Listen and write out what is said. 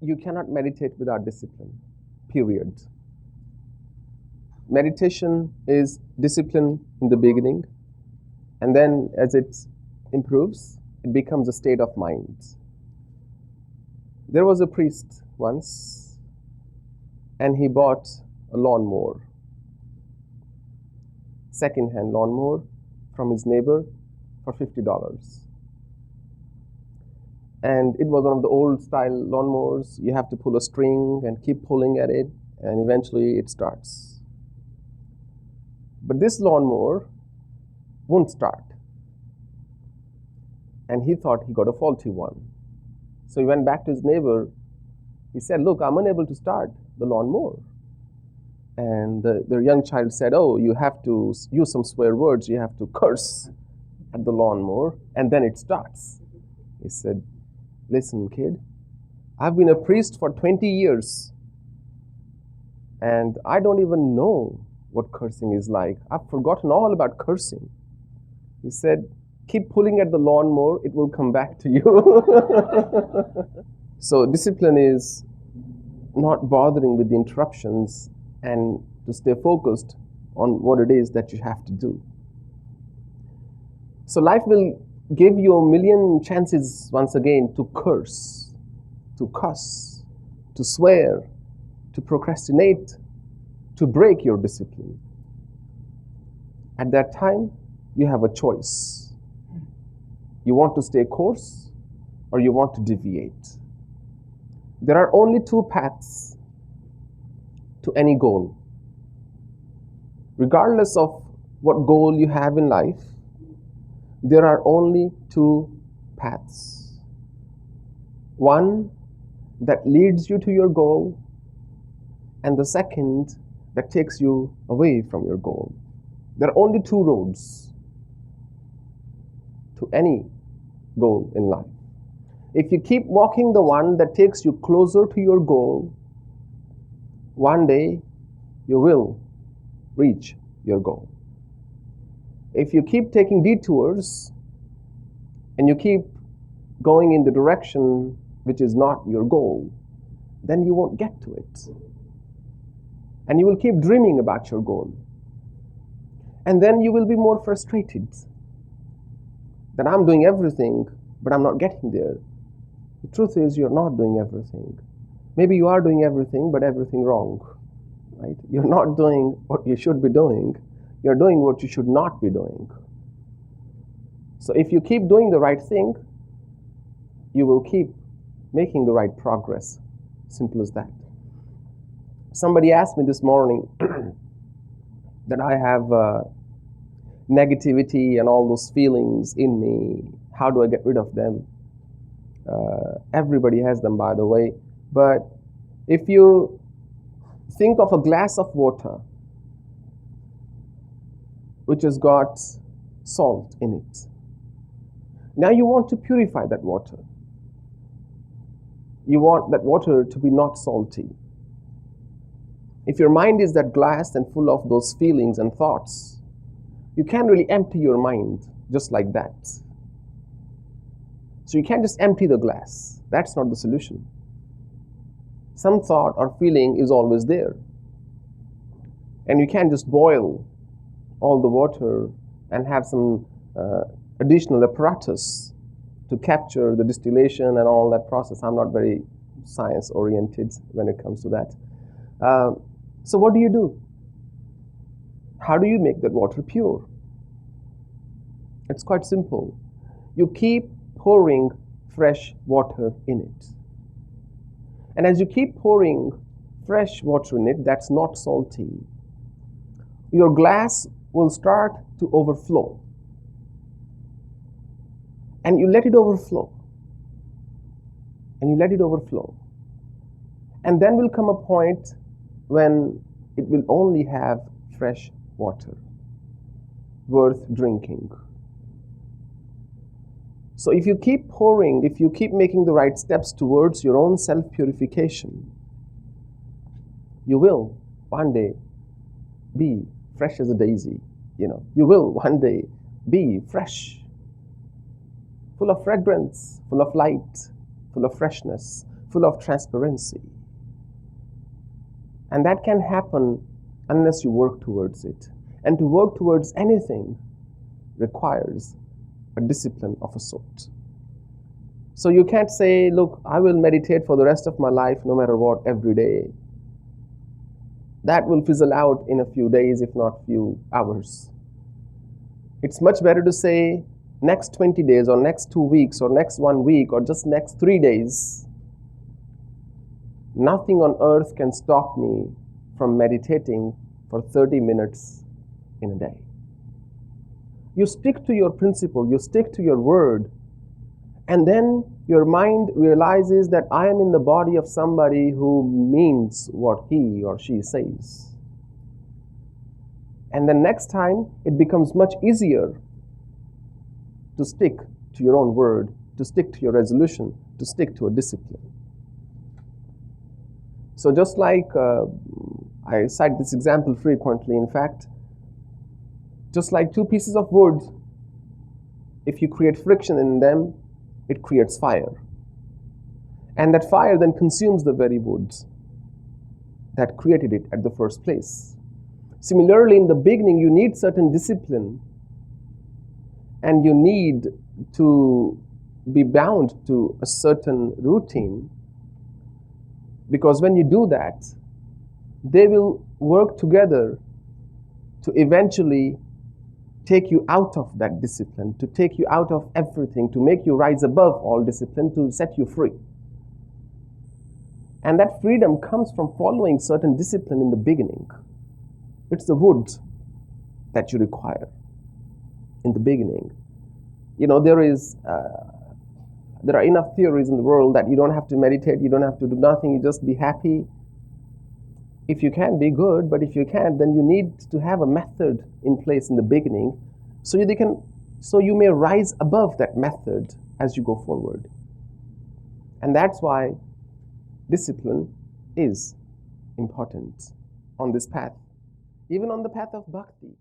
you cannot meditate without discipline, period. Meditation is discipline in the beginning, and then as it improves, it becomes a state of mind. There was a priest once, and he bought a lawnmower, second-hand lawnmower from his neighbor for $50. And it was one of the old style lawnmowers. You have to pull a string and keep pulling at it, and eventually it starts. But this lawnmower won't start. And he thought he got a faulty one. So he went back to his neighbor. He said, look, I'm unable to start the lawnmower. And the young child said, oh, you have to use some swear words. You have to curse at the lawnmower, and then it starts. He said, listen, kid, I've been a priest for 20 years, and I don't even know what cursing is like. I've forgotten all about cursing. He said, keep pulling at the lawnmower, it will come back to you. So discipline is not bothering with the interruptions and to stay focused on what it is that you have to do. So life will give you a million chances once again to curse, to cuss, to swear, to procrastinate, to break your discipline. At that time, you have a choice. You want to stay course or you want to deviate. There are only two paths to any goal. Regardless of what goal you have in life, there are only two paths. One that leads you to your goal, and the second that takes you away from your goal. There are only two roads to any goal in life. If you keep walking the one that takes you closer to your goal, one day you will reach your goal. If you keep taking detours and you keep going in the direction which is not your goal, then you won't get to it. And you will keep dreaming about your goal. And then you will be more frustrated that I'm doing everything, but I'm not getting there. The truth is you're not doing everything. Maybe you are doing everything, but everything wrong. Right? You're not doing what you should be doing. You're doing what you should not be doing. So if you keep doing the right thing, you will keep making the right progress. Simple as that. Somebody asked me this morning that I have negativity and all those feelings in me. How do I get rid of them? Everybody has them, by the way. But if you think of a glass of water which has got salt in it. Now you want to purify that water. You want that water to be not salty. If your mind is that glass and full of those feelings and thoughts, you can't really empty your mind just like that. So you can't just empty the glass. That's not the solution. Some thought or feeling is always there. And you can't just boil all the water and have some additional apparatus to capture the distillation and all that process. I'm not very science oriented when it comes to that. So what do you do? How do you make that water pure? It's quite simple. You keep pouring fresh water in it. And as you keep pouring fresh water in it that's not salty, your glass will start to overflow. And you let it overflow. And you let it overflow. And then will come a point when it will only have fresh water worth drinking. So if you keep pouring, if you keep making the right steps towards your own self-purification, you will one day be fresh as a daisy. You will one day be fresh, full of fragrance, full of light, full of freshness, full of transparency. And that can happen unless you work towards it. And to work towards anything requires a discipline of a sort. So you can't say, look, I will meditate for the rest of my life no matter what every day. That will fizzle out in a few days, if not few hours. It's much better to say next 20 days or next 2 weeks or next 1 week or just next 3 days. Nothing on earth can stop me from meditating for 30 minutes in a day. You stick to your principle, you stick to your word, and then your mind realizes that I am in the body of somebody who means what he or she says. And then next time, it becomes much easier to stick to your own word, to stick to your resolution, to stick to a discipline. So just like I cite this example frequently, in fact, just like two pieces of wood, if you create friction in them, it creates fire. And that fire then consumes the very wood that created it at the first place. Similarly, in the beginning, you need certain discipline and you need to be bound to a certain routine, because when you do that, they will work together to eventually take you out of that discipline, to take you out of everything, to make you rise above all discipline, to set you free. And that freedom comes from following certain discipline in the beginning. It's the wood that you require in the beginning. You know, there are enough theories in the world that you don't have to meditate, you don't have to do nothing, you just be happy. If you can, be good, but if you can't, then you need to have a method in place in the beginning so you may rise above that method as you go forward. And that's why discipline is important on this path, even on the path of bhakti.